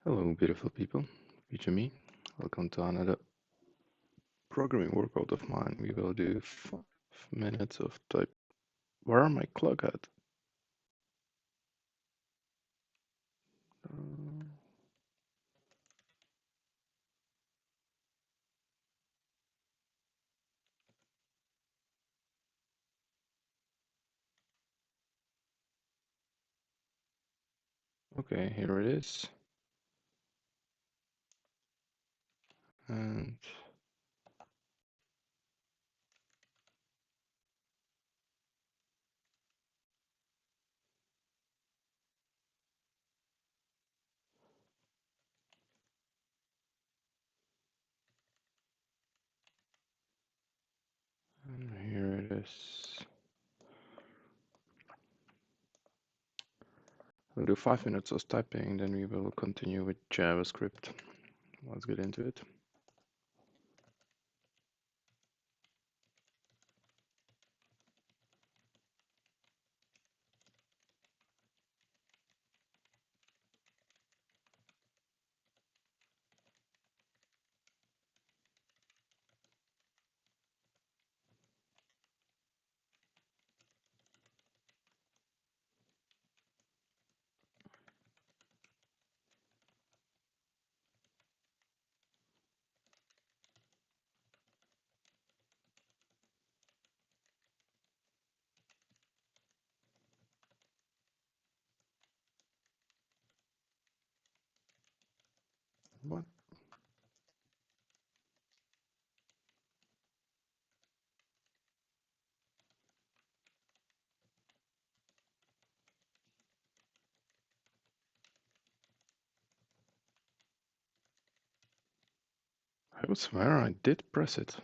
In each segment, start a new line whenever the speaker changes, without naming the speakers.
Hello, beautiful people. Future me. Welcome to another programming workout of mine. We will do 5 minutes of type. Where are my clock at? Uh, okay, here it is. And here it is. We'll do 5 minutes of typing, then we will continue with JavaScript. Let's get into it. What? I would swear I did press it.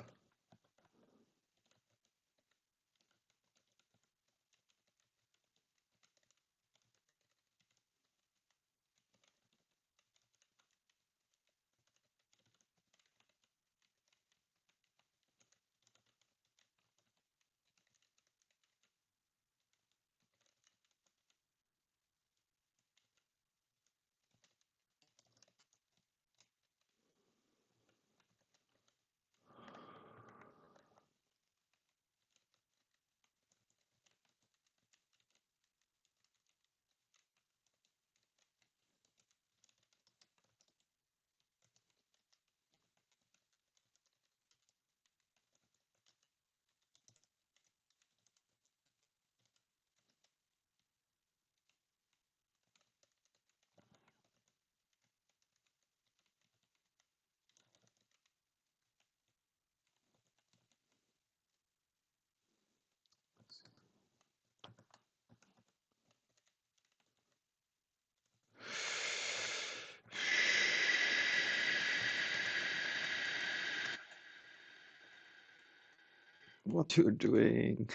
What you're doing?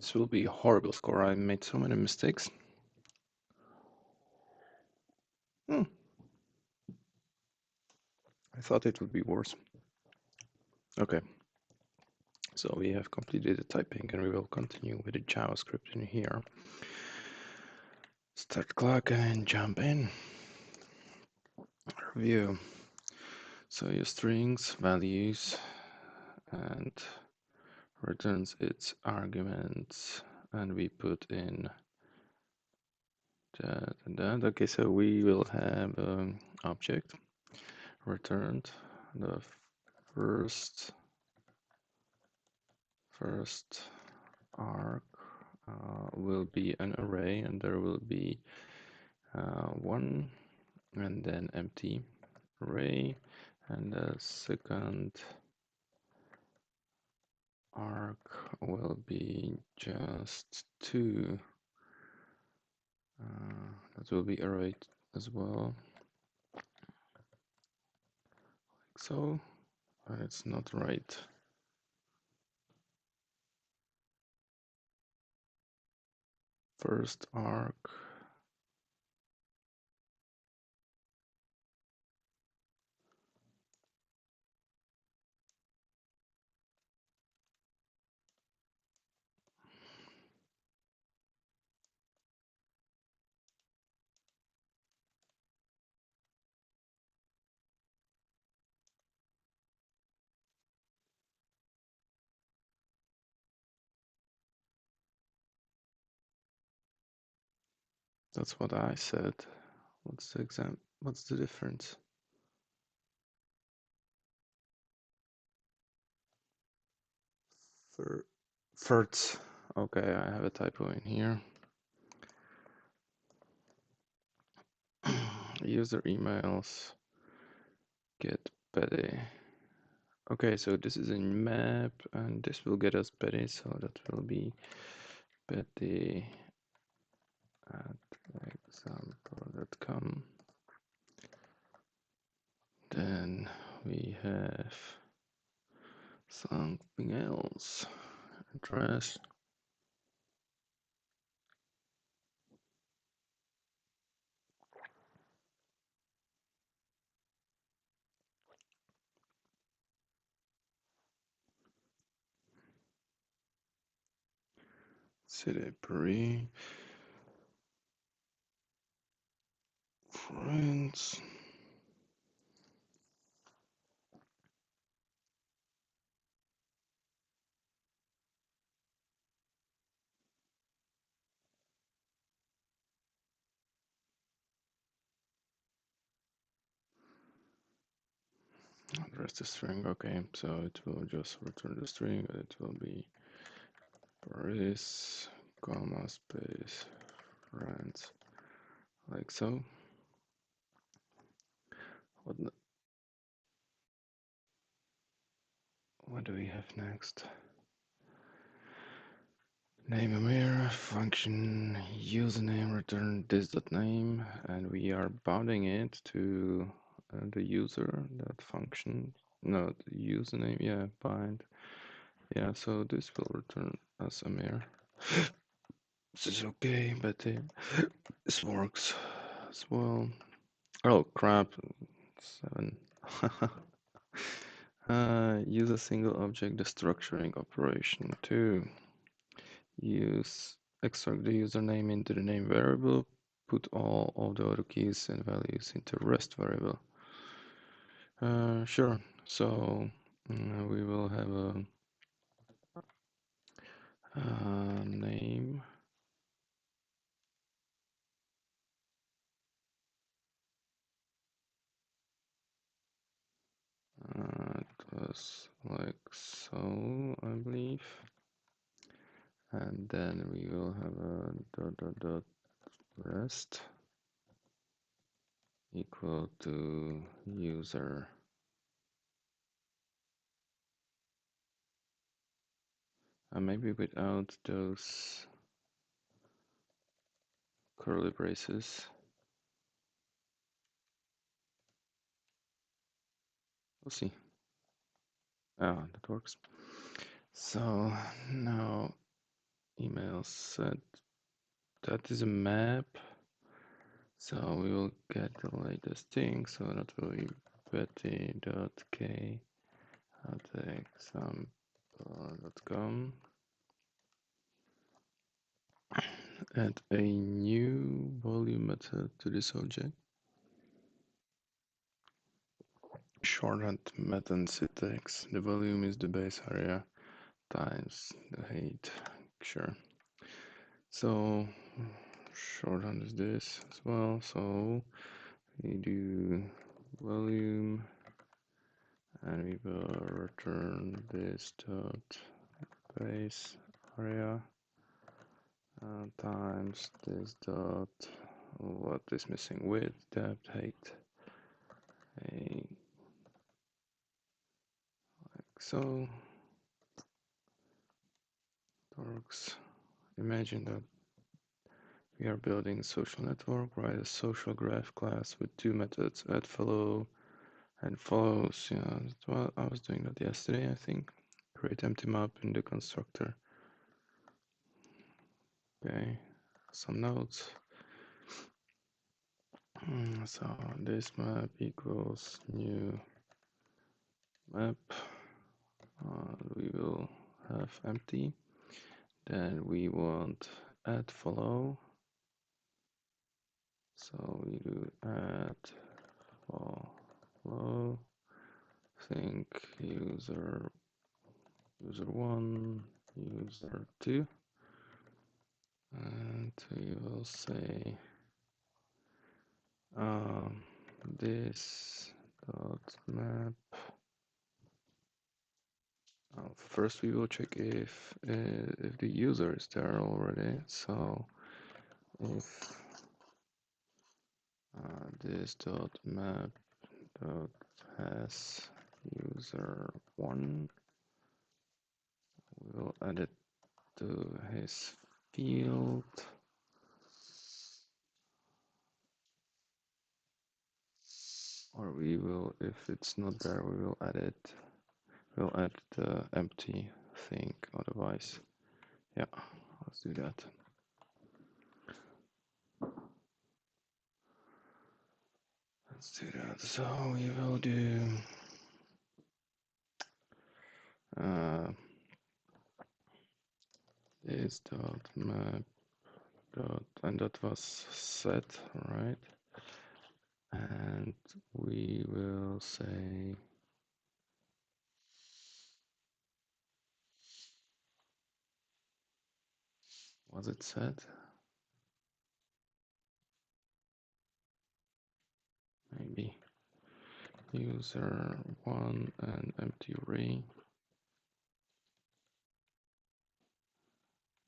This will be a horrible score. I made so many mistakes. Hmm. I thought it would be worse. Okay, so we have completed the typing and we will continue with the JavaScript in here. Start clock and jump in. Review. So your strings, values, and returns its arguments, and we put in that and that. Okay, so we will have an object returned. The first arg will be an array, and there will be one and then empty array, and the second arg will be just two. That will be array as well, like so. It's not right. First arg. That's what I said. What's the exam? What's the difference? First. Okay, I have a typo in here. User emails. Get Betty. Okay, so this is in map, and this will get us Betty, so that will be Betty at example.com. Then we have something else. Address. City Paris. France. Address the string. Okay, so it will just return the string. It will be Paris, comma, space, France, like so. What do we have next? Name Amir, function, username, return this.name, and we are bounding it to the user, that function, no, the username, yeah, bind. Yeah, so this will return as Amir. This is okay, but this works as well. Oh, crap, 7. Use a single object destructuring operation to extract the username into the name variable, put all of the other keys and values into rest variable. Sure. So we will have a name like so, I believe. And then we will have a dot rest equal to user. And maybe without those curly braces. We'll see. Ah, that works. So now email set. That is a map. So we will get the latest thing. So that will be betty.k example.com. Add a new volume method to this object. Shorthand method syntax. The volume is the base area times the height. Sure. So shorthand is this as well. So we do volume and we will return this dot base area times this dot what is missing width depth height. Like so. Works. Imagine that we are building a social network, write a social graph class with two methods, add follow and follows. Well, I was doing that yesterday, I think. Create empty map in the constructor. Okay, some nodes. So this map equals new map. We will have empty. Then we want add follow. So we do add follow. Think user 1, user 2, and we will say this dot map. First, we will check if the user is there already. So if this dot map dot has user 1, we will add it to his field. Or we will, if it's not there, we will add it. We'll add the empty thing otherwise. Yeah, let's do that. Let's do that. So we will do this dot map dot, and that was set, right? And we will say was it set? Maybe user 1 and empty array.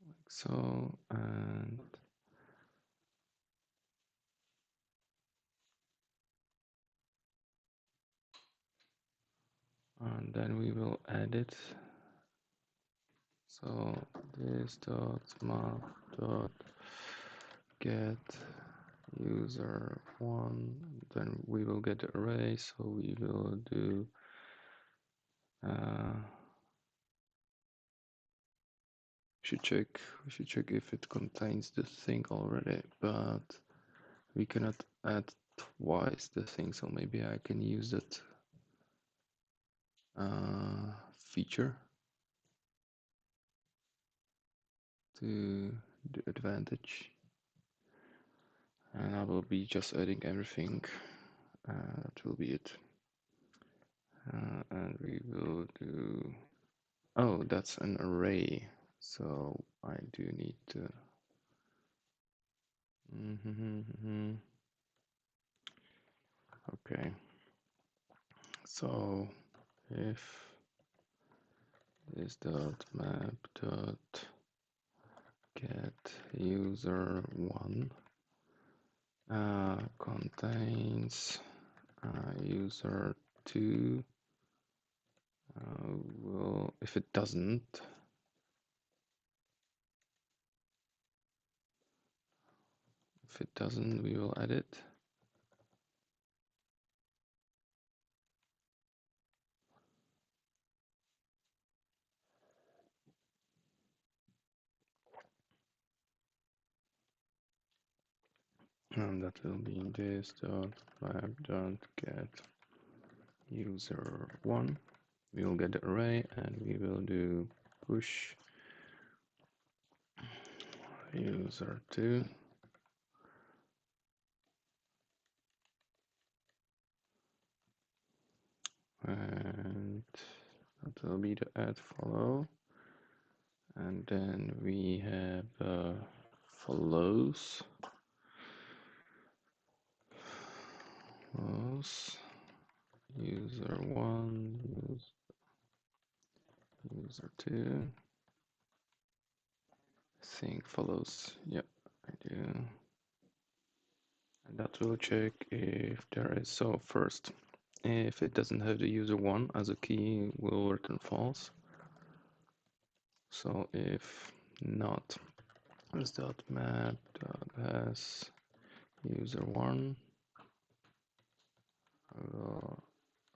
Like so, and then we will add it. So this dot map dot get user 1, then we will get the array. So we will do we should check if it contains the thing already, but we cannot add twice the thing, so maybe I can use that feature to the advantage, and I will be just adding everything. That will be it. And we will do, oh, that's an array, so I do need to okay, so if this dot map dot get user one contains user two. Well, if it doesn't, we will add it. And that will be this dot map dot get user one. We will get the array and we will do push user two. And that will be the add follow. And then we have follows. User one, user two. Think follows. Yep, I do. And that will check if there is. So first, if it doesn't have the user one as a key, will return false. So if not, is dot map dot has user one, I will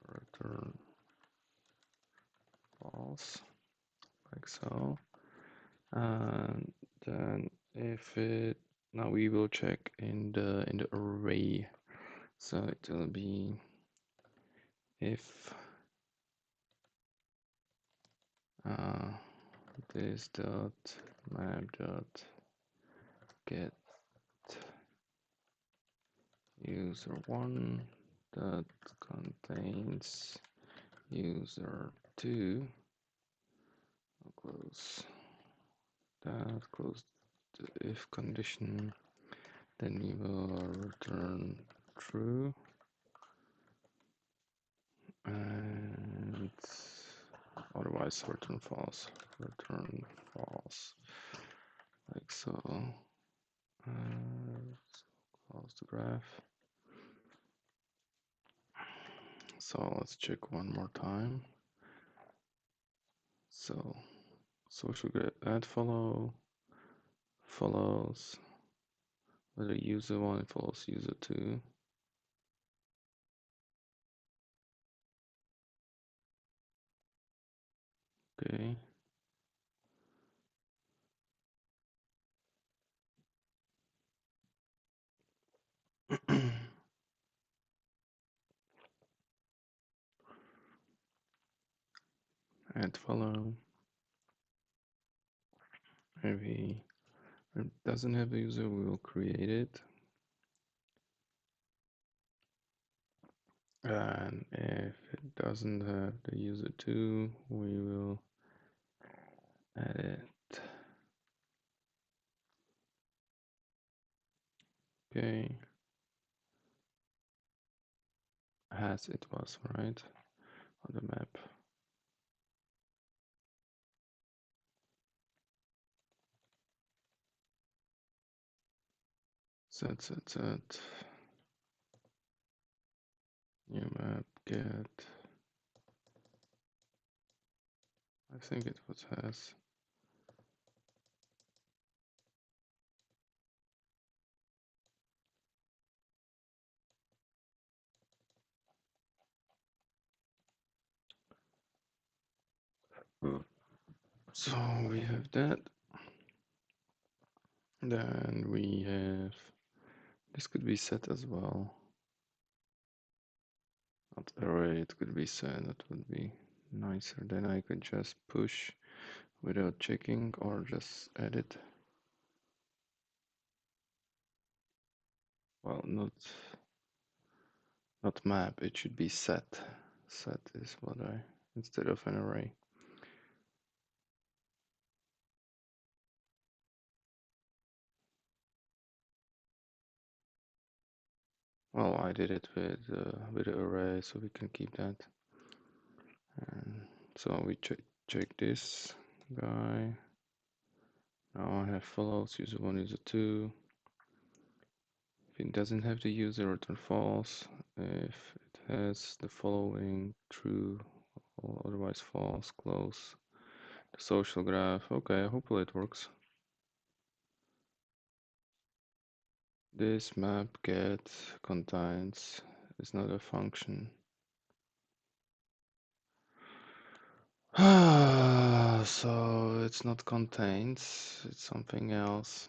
return false, like so. And then if it, now we will check in the array. So it will be if this dot map dot get user one that contains user two. I'll close that, close the if condition, then we will return true and otherwise return false, like so. Close the graph. So let's check one more time. So social get add follow follows whether user one follows user two. Okay. Add follow. Maybe it doesn't have a user, we will create it. And if it doesn't have the user two, we will add it. Okay. As it was, right? On the map. Set. New map get. I think it was has. So we have that. Then we have, this could be set as well. Not array, it could be set, that would be nicer. Then I could just push without checking or just edit. Well, not map, it should be set. Set is what I, instead of an array. Well, I did it with the array, so we can keep that. And so we check this guy. Now I have follows user 1, user 2. If it doesn't have the user, return false. If it has the following, true, or otherwise false, close the social graph. Okay, hopefully it works. This map get contains is not a function. So it's not contains, it's something else.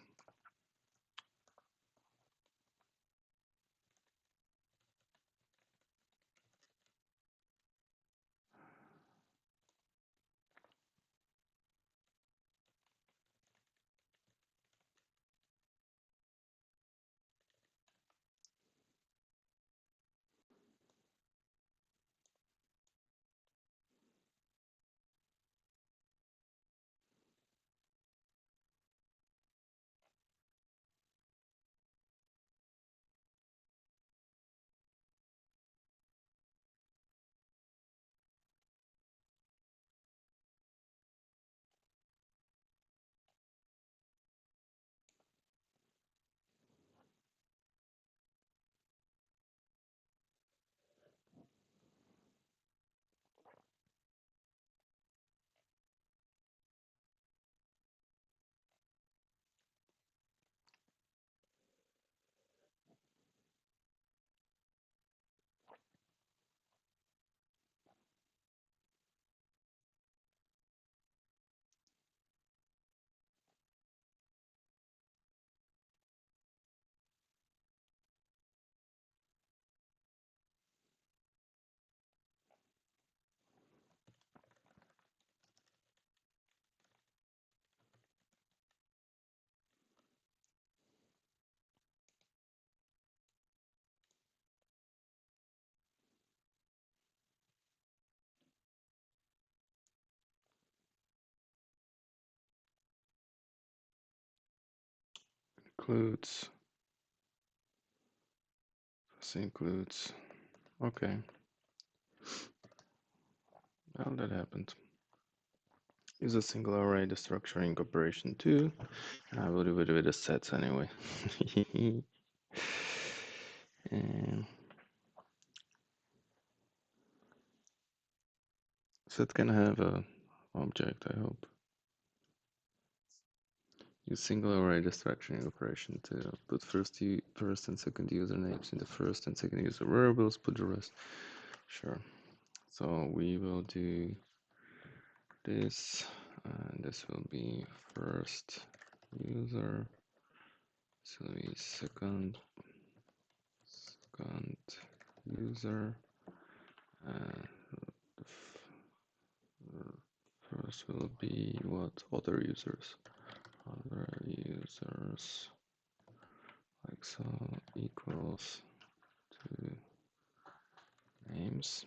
Includes. This includes. Okay. Well, that happened. Use a single array destructuring operation too. I will do it with the sets anyway. And set can have a object, I hope. Use single array destructuring operation to put first and second usernames in the first and second user variables, put the rest. Sure. So we will do this, and this will be first user. This will be second user, and first will be what? Other users. Other users, like so, equals to names.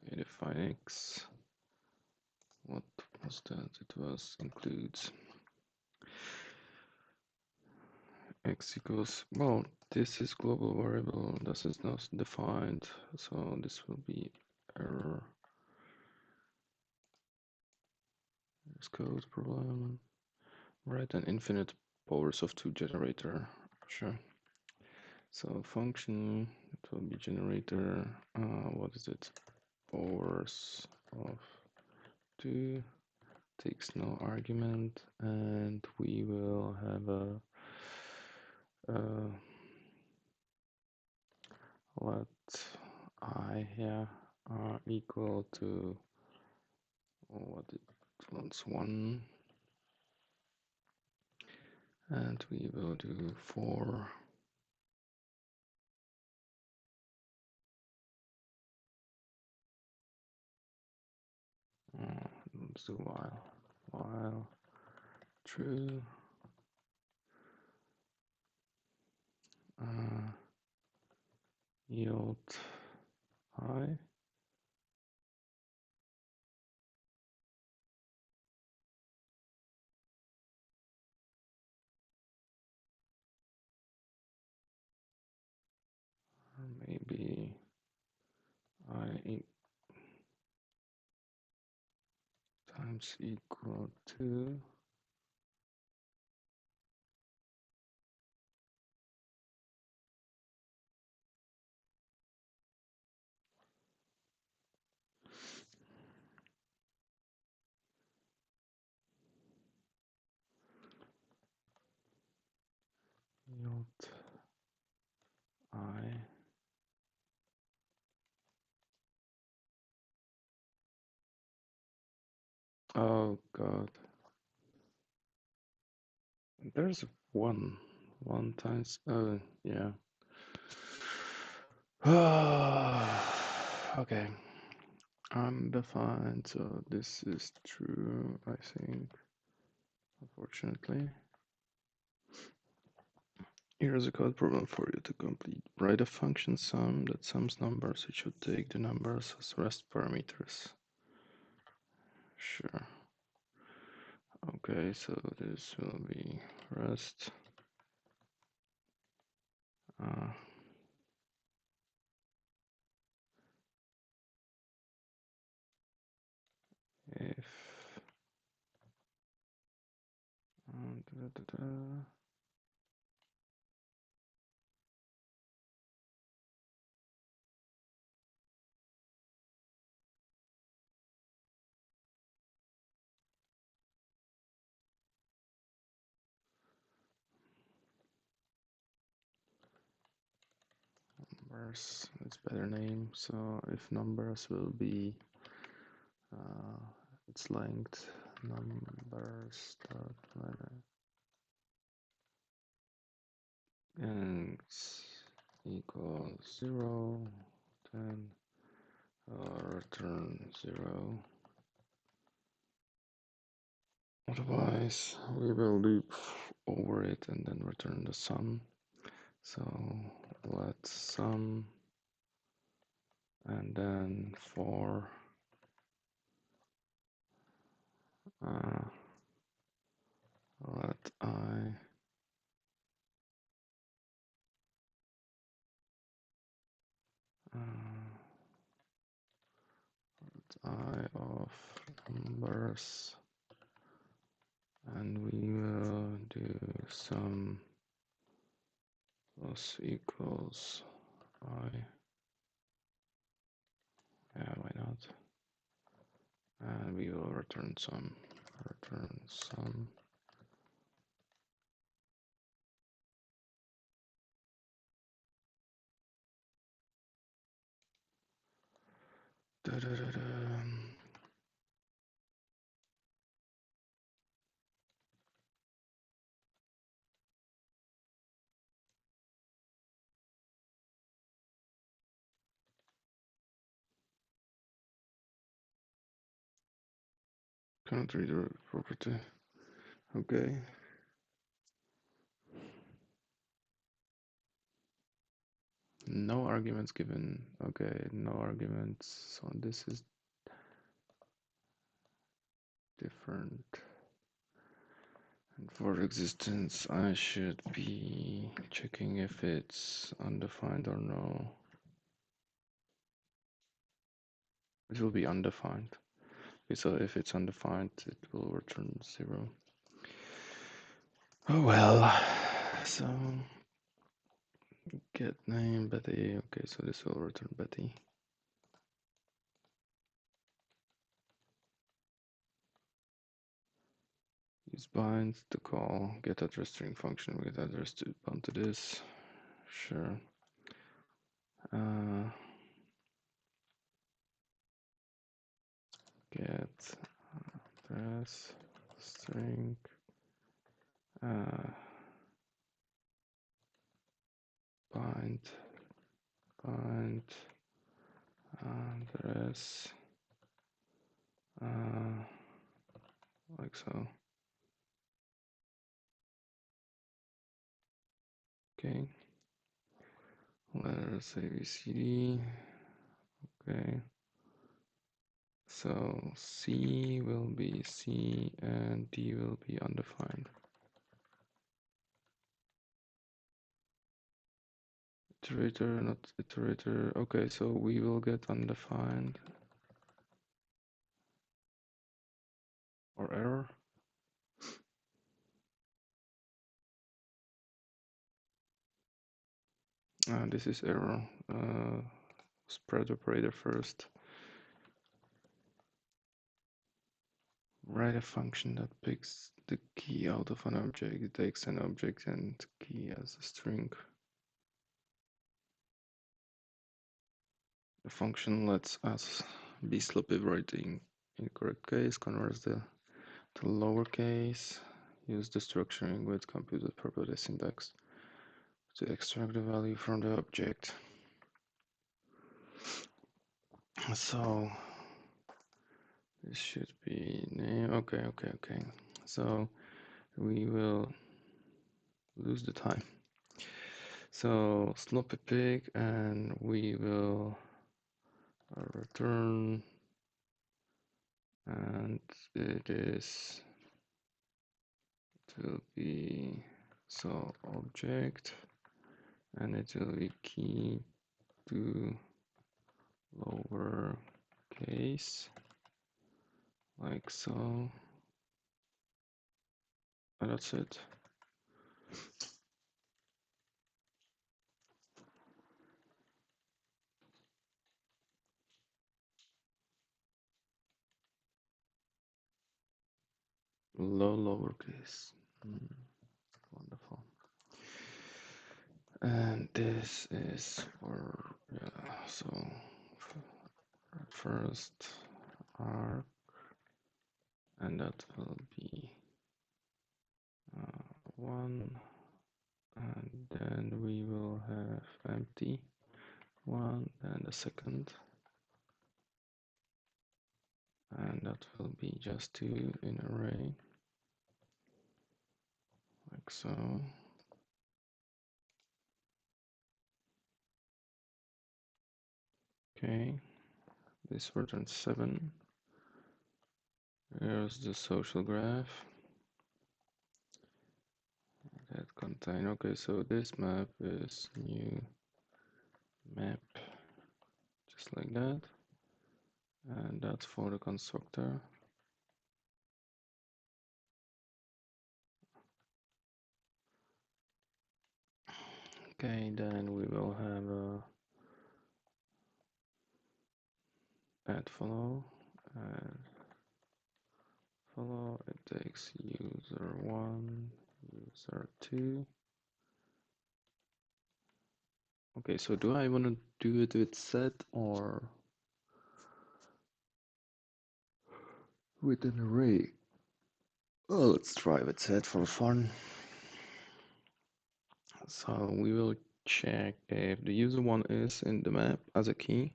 Okay, define x. What was that? It was includes x equals, well, this is global variable, this is not defined, so this will be error. There's code problem. Write an infinite powers of 2 generator. Sure. So function, it will be generator, what is it? Powers of 2, takes no argument, and we will have a let I here are equal to what it wants 1, and we will do 4. Let's do while true, yield high, or maybe I times equal to yield I. Oh God, there's one times. Oh yeah. Okay, undefined. So this is true, I think. Unfortunately, here's a code problem for you to complete. Write a function sum that sums numbers. It should take the numbers as rest parameters. Sure. Okay, so this will be rest. Uh, if da, da, da, numbers, it's better name. So if numbers will be its length, numbers dot length equals 0, then return 0. Otherwise, we will loop over it and then return the sum. So let sum and then for let I of numbers, and we will do sum plus equals I. Yeah, why not? And we will return sum. Return sum. Da, da, da, da. Cannot read the property. Okay. No arguments given. Okay, no arguments. So this is different. And for existence, I should be checking if it's undefined or no. It will be undefined. Okay, so if it's undefined, it will return 0. Oh well. So get name Betty. Okay, so this will return Betty. Use bind to call get address string function with address to bound to this. Sure. Get address string bind address like so. Okay. Letters ABCD. Okay. So C will be C and D will be undefined. Iterator, not iterator. Okay, so we will get undefined or error. This is error. Spread operator first. Write a function that picks the key out of an object. It takes an object and key as a string. The function lets us be sloppy writing incorrect case, converts the to lowercase, use the structuring with computed property syntax to extract the value from the object. So this should be name. Okay. So we will lose the time. So sloppy pig, and we will return, and it will be so object, and it will be key to lower case, like so. And that's it. Lowercase. Wonderful. And this is for, yeah, so first arc, and that will be 1, and then we will have empty 1, and the second, and that will be just 2 in array, like so. Okay, this returns 7. Here's the social graph that contain. Okay, so this map is new map, just like that, and that's for the constructor. Okay, then we will have a add follow, and follow, it takes user 1, user 2. Okay, so do I want to do it with set or with an array? Well, let's try with set for fun. So we will check if the user one is in the map as a key,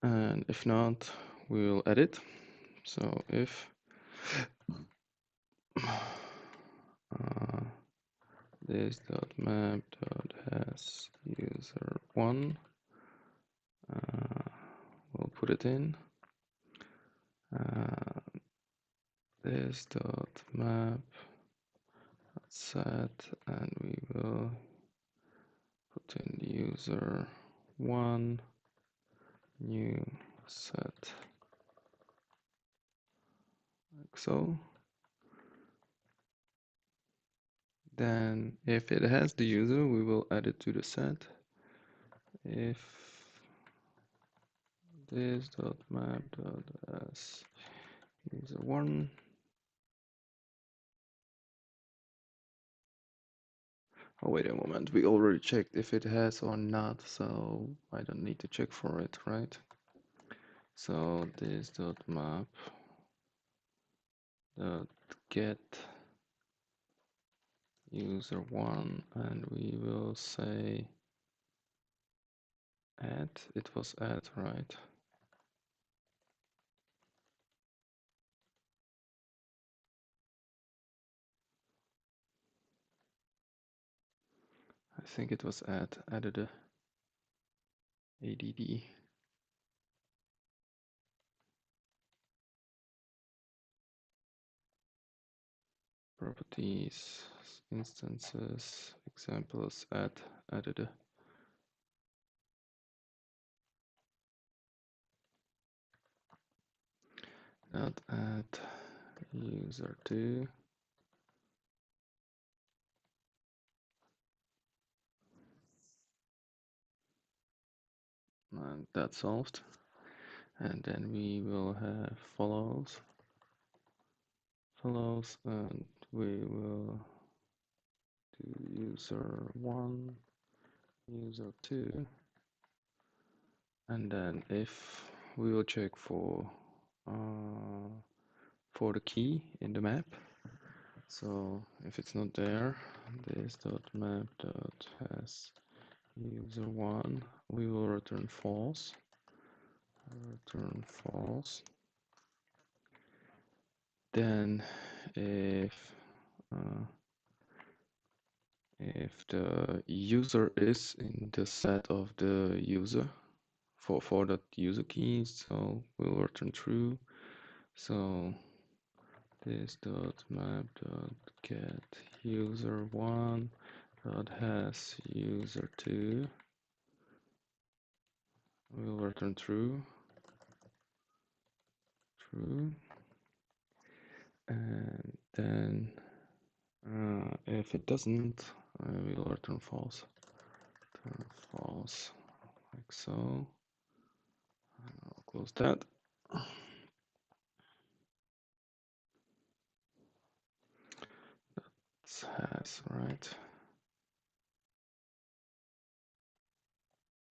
and if not, we will edit. So if this dot map dot has user one, we'll put it in. This dot map set, and we will put in the user one, new set, like so. Then if it has the user, we will add it to the set. If this dot map dot as user one, oh wait a moment, we already checked if it has or not, so I don't need to check for it, right? So this dot map dot get user one, and we will say add. It was add, right? I think it was added a add properties. instances examples added. Not add user2. And that's solved. And then we will have follows, and we will do user1, user2, and then if we will check for the key in the map. So if it's not there, this dot map dot has user1, we will return false. Then if the user is in the set of the user for that user key, so we'll return true. So this dot map dot get user1 dot has user2 will return true, and then if it doesn't, we'll return false. Like so. I'll close that. That's has, right?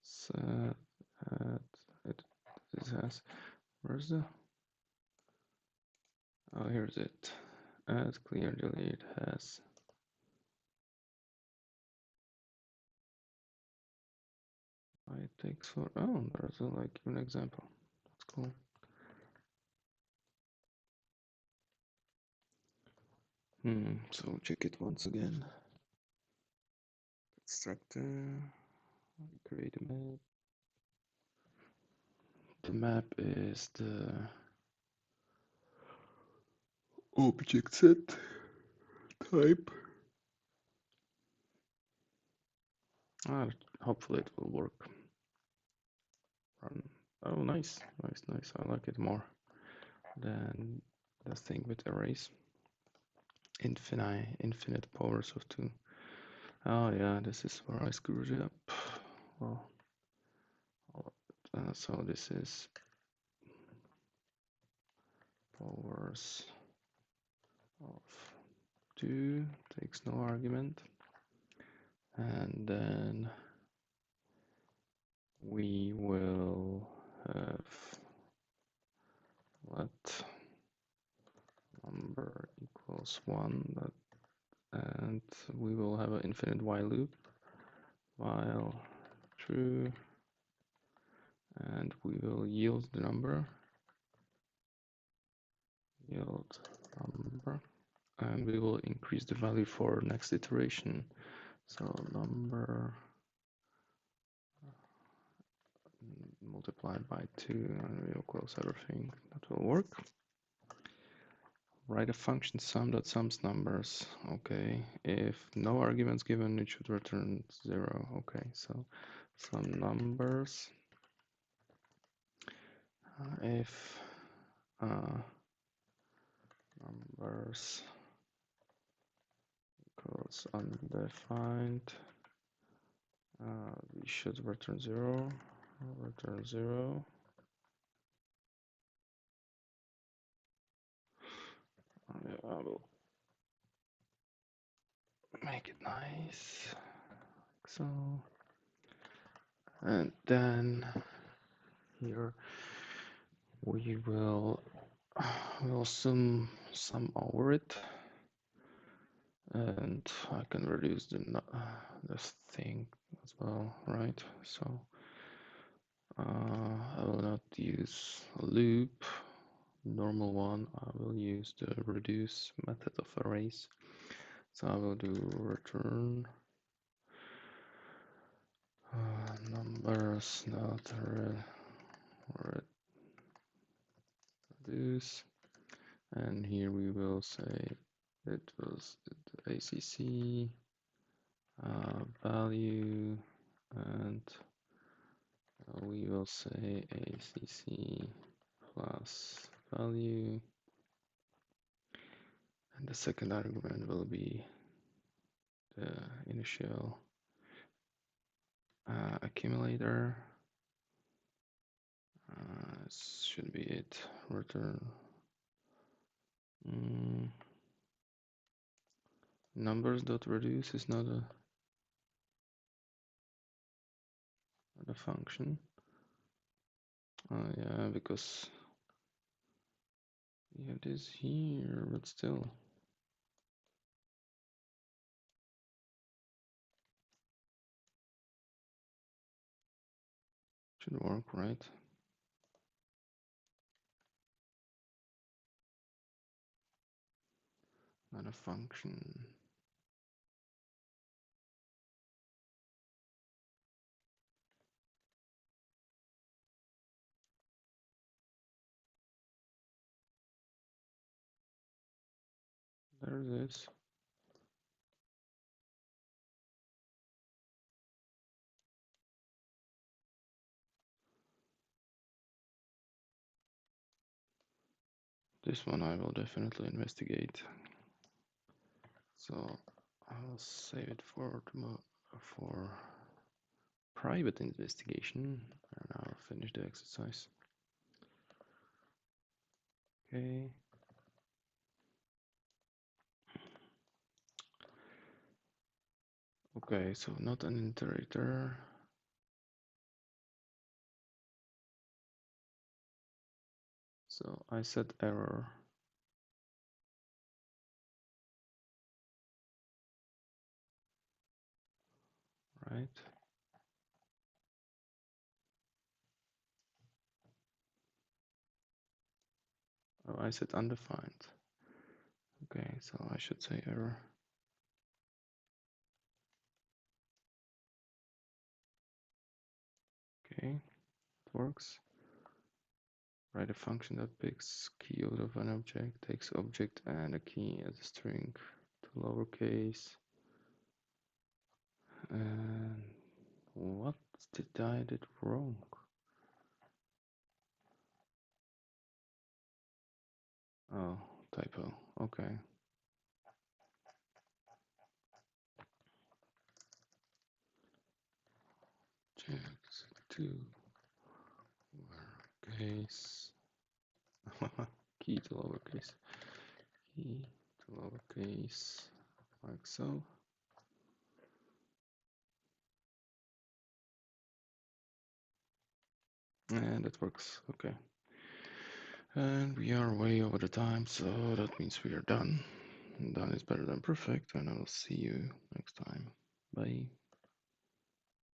Set it has. Where's the? Oh, here's it. Add clear delete has. It takes for. Oh, there's like an example. That's cool. So check it once again. Constructor. Create a map. The map is the object set type. Hopefully it will work. Oh, nice. I like it more than the thing with arrays. Infinite powers of 2. Oh yeah, this is where I screwed it up. Well, so this is powers of 2, takes no argument, and then we will have let number equals 1, and we will have an infinite while loop, while true, and we will yield the number, and we will increase the value for next iteration. So number multiplied by 2, and we will close everything. That will work. Write a function sum that sums numbers. Okay, if no arguments given, it should return 0. Okay, so sum numbers. If numbers equals undefined, we should return 0. Return 0. I will make it nice, like so. And then here we will sum over it, and I can reduce this thing as well, right? So I will not use a loop, normal one. I will use the reduce method of arrays. So I will do return numbers not reduce, and here we will say It was the ACC value, and we will say ACC plus value, and the second argument will be the initial accumulator. Should be it. Return numbers dot reduce is not a function. Yeah, because we have this here, but still. Should work, right? Not a function. There it is. This one I will definitely investigate. So I'll save it for private investigation, and I'll finish the exercise. Okay. Okay, so not an iterator. So I said error. Right? Oh, I said undefined. Okay, so I should say error. Okay, it works. Write a function that picks key out of an object, takes object and a key as a string to lowercase. And what did I did wrong? Oh, typo. Okay. Check to lowercase. Key to lowercase. Key to lowercase. Like so. And that works. Okay. And we are way over the time, so that means we are done. Done is better than perfect, and I will see you next time. Bye.